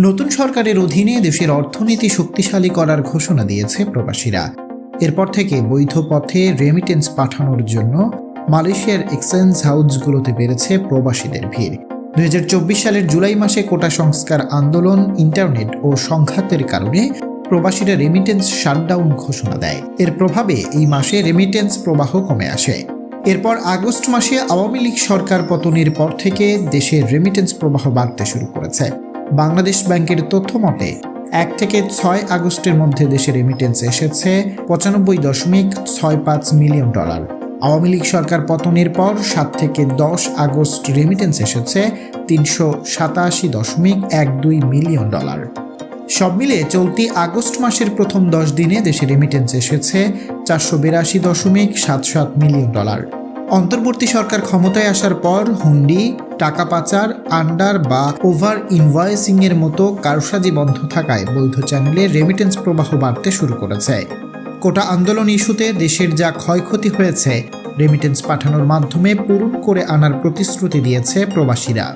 নতুন সরকারের অধীনে দেশের অর্থনীতি শক্তিশালী করার ঘোষণা দিয়েছে প্রবাসীরা। এরপর থেকে বৈধ পথে রেমিটেন্স পাঠানোর জন্য মালয়েশিয়ার এক্সচেঞ্জ হাউসগুলোতে বেড়েছে প্রবাসীদের ভিড়। 2024 সালের জুলাই মাসে কোটা সংস্কার আন্দোলন, ইন্টারনেট ও সংঘাতের কারণে প্রবাসীরা রেমিটেন্স শাটডাউন ঘোষণা দেয়। এর প্রভাবে এই মাসে রেমিটেন্স প্রবাহ কমে আসে। এরপর আগস্ট মাসে আওয়ামী লীগ সরকার পতনের পর থেকে দেশের রেমিটেন্স প্রবাহ বাড়তে শুরু করেছে। বাংলাদেশ ব্যাংকের তথ্য মতে 1 থেকে 6 আগস্টের মধ্যে দেশে রেমিটেন্স এসেছে $95.65 মিলিয়ন। আওয়ামী লীগ সরকার পতনের পর 7 থেকে 10 আগস্ট রেমিটেন্স এসেছে $387.12 মিলিয়ন। সব মিলে চলতি আগস্ট মাসের প্রথম 10 দিনে দেশে রেমিটেন্স এসেছে $482.77 মিলিয়ন। অন্তর্বর্তী সরকার ক্ষমতায় আসার পর হুন্ডি, টাকা পাচার, আন্ডার বা ওভার ইনভয়েসিং এর মতো কারসাজি বন্ধ থাকায় বৈধ চ্যানেলে রেমিটেন্স প্রবাহ বাড়তে শুরু করেছে। কোটা আন্দোলন ইস্যুতে দেশের যা ক্ষয়ক্ষতি হয়েছে রেমিটেন্স পাঠানোর মাধ্যমে পূরণ করে আনার প্রতিশ্রুতি দিয়েছে প্রবাসীরা।